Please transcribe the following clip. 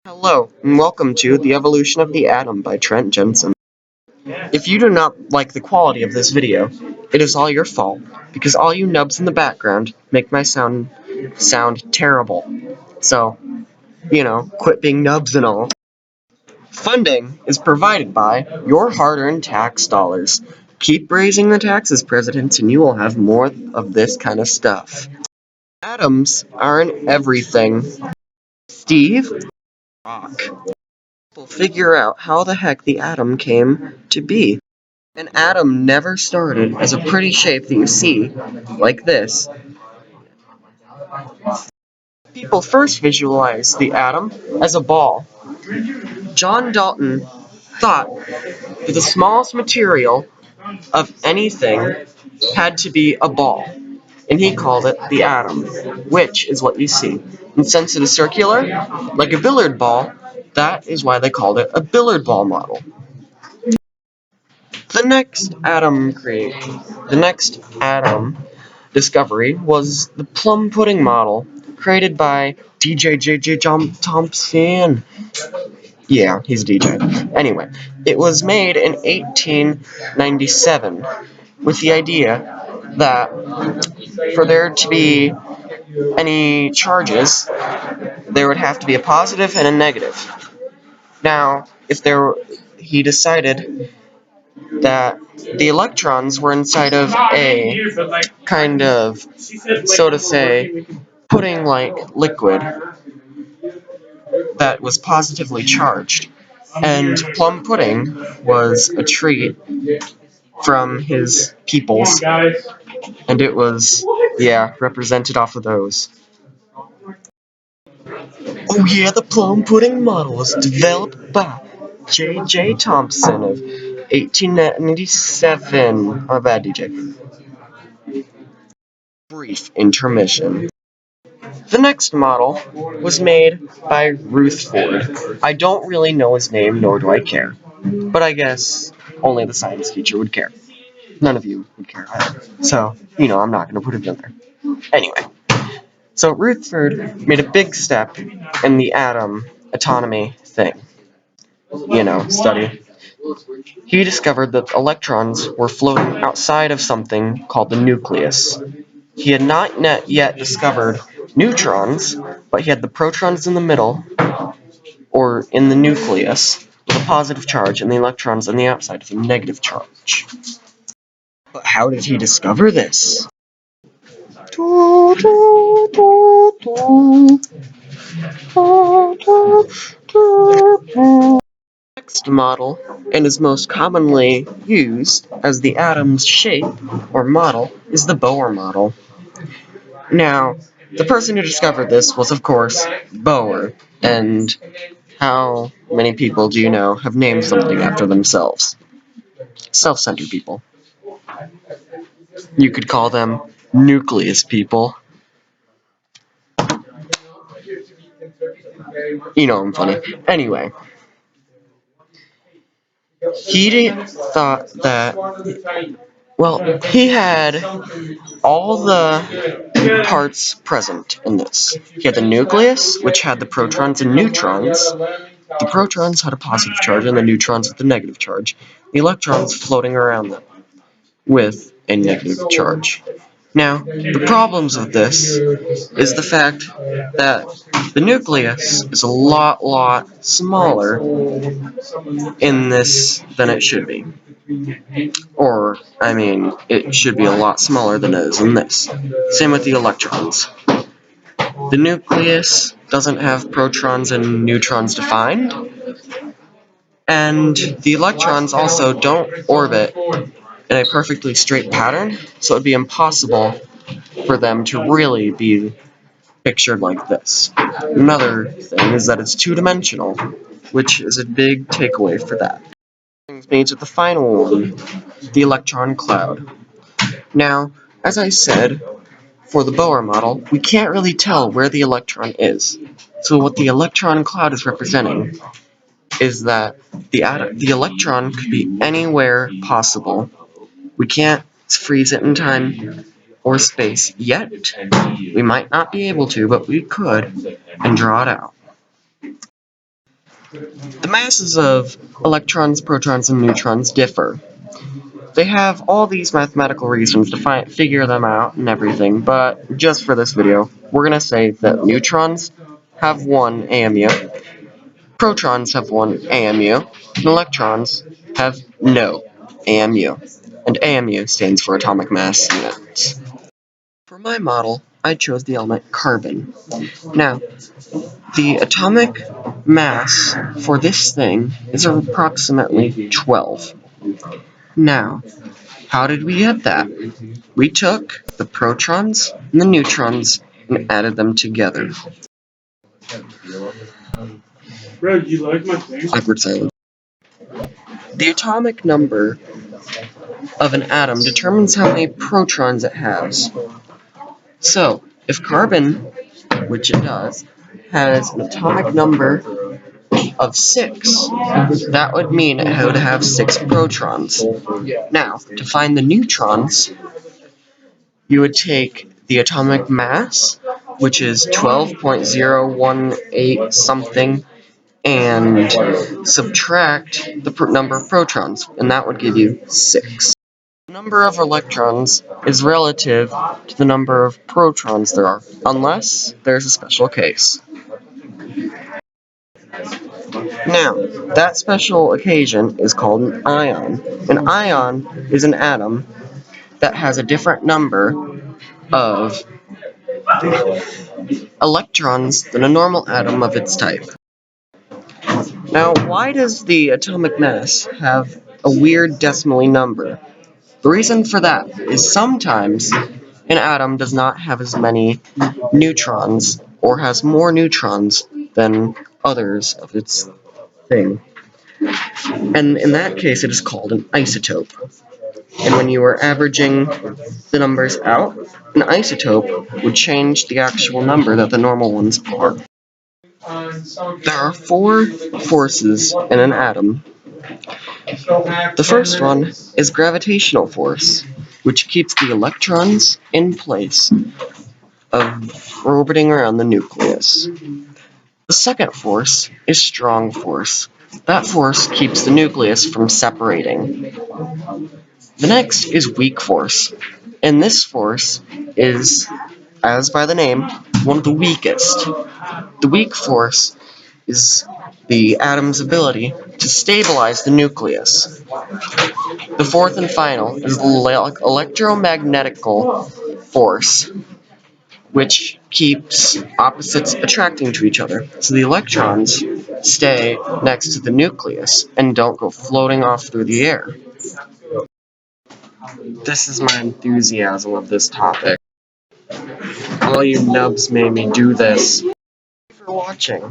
Hello, and welcome to The Evolution of the Atom by Trent Jensen. If you do not like the quality of this video, it is all your fault, because all you nubs in the background make my sound terrible. So, quit being nubs and all. Funding is provided by your hard-earned tax dollars. Keep raising the taxes, presidents, and you will have more of this kind of stuff. Atoms are in everything. Steve Rock will figure out how the heck the atom came to be. An atom never started as a pretty shape that you see, like this. People first visualized the atom as a ball. John Dalton thought that the smallest material of anything had to be a ball, and he called it the atom, which is what you see. And since it is circular, like a billiard ball, that is why they called it a billiard ball model. The next atom discovery was the plum pudding model, created by DJ Thompson. Yeah, he's a DJ. Anyway, it was made in 1897 with the idea that for there to be any charges, there would have to be a positive and a negative. Now, he decided that the electrons were inside of a kind of, so to say, pudding-like liquid that was positively charged. And plum pudding was a treat from his peoples, and it was, represented off of those. Oh yeah, the plum pudding model was developed by J.J. Thompson of 1897. My bad, DJ. Brief intermission. The next model was made by Rutherford. I don't really know his name, nor do I care. But I guess only the science teacher would care. None of you would care either. So, I'm not going to put it in there. Anyway. So Rutherford made a big step in the atom autonomy thing. Study. He discovered that electrons were floating outside of something called the nucleus. He had not yet discovered neutrons, but he had the protons in the middle, or in the nucleus, with a positive charge, and the electrons on the outside with a negative charge. But how did he discover this? Next model, and is most commonly used as the atom's shape or model, is the Bohr model. Now, the person who discovered this was, of course, Bohr, and how many people do you know have named something after themselves? Self-centered people. You could call them nucleus people. I'm funny. Anyway, he thought that, he had all the parts present in this. He had the nucleus, which had the protons and neutrons. The protons had a positive charge, and the neutrons had the negative charge. The electrons floating around them with a negative charge. Now, the problems with this is the fact that the nucleus is a lot smaller in this than it should be. Or, it should be a lot smaller than it is in this. Same with the electrons. The nucleus doesn't have protons and neutrons defined, and the electrons also don't orbit in a perfectly straight pattern, so it would be impossible for them to really be pictured like this. Another thing is that it's two-dimensional, which is a big takeaway for that. Brings me to the final one, the electron cloud. Now, as I said, for the Bohr model, we can't really tell where the electron is. So what the electron cloud is representing is that the electron could be anywhere possible. We can't freeze it in time or space yet. We might not be able to, but we could, and draw it out. The masses of electrons, protons, and neutrons differ. They have all these mathematical reasons to figure them out and everything, but just for this video, we're going to say that neutrons have 1 AMU, protons have 1 AMU, and electrons have no AMU. And AMU stands for atomic mass units. For my model, I chose the element carbon. Now, the atomic mass for this thing is approximately 12. Now, how did we get that? We took the protons and the neutrons and added them together. Bro, do you like my thing? Awkward silence. The atomic number of an atom determines how many protons it has. So, if carbon, which it does, has an atomic number of 6, that would mean it would have 6 protons. Now, to find the neutrons, you would take the atomic mass, which is 12.018 something, and subtract the number of protons, and that would give you 6. The number of electrons is relative to the number of protons there are, unless there's a special case. Now, that special occasion is called an ion. An ion is an atom that has a different number of electrons than a normal atom of its type. Now, why does the atomic mass have a weird decimally number? The reason for that is sometimes an atom does not have as many neutrons or has more neutrons than others of its thing. And in that case, it is called an isotope. And when you are averaging the numbers out, an isotope would change the actual number that the normal ones are. There are 4 forces in an atom. The first one is gravitational force, which keeps the electrons in place of orbiting around the nucleus. The second force is strong force. That force keeps the nucleus from separating. The next is weak force, and this force is, as by the name, one of the weakest. The weak force is the atom's ability to stabilize the nucleus. The fourth and final is the electromagnetical force, which keeps opposites attracting to each other. So the electrons stay next to the nucleus and don't go floating off through the air. This is my enthusiasm of this topic. All you nubs made me do this. Thank you for watching.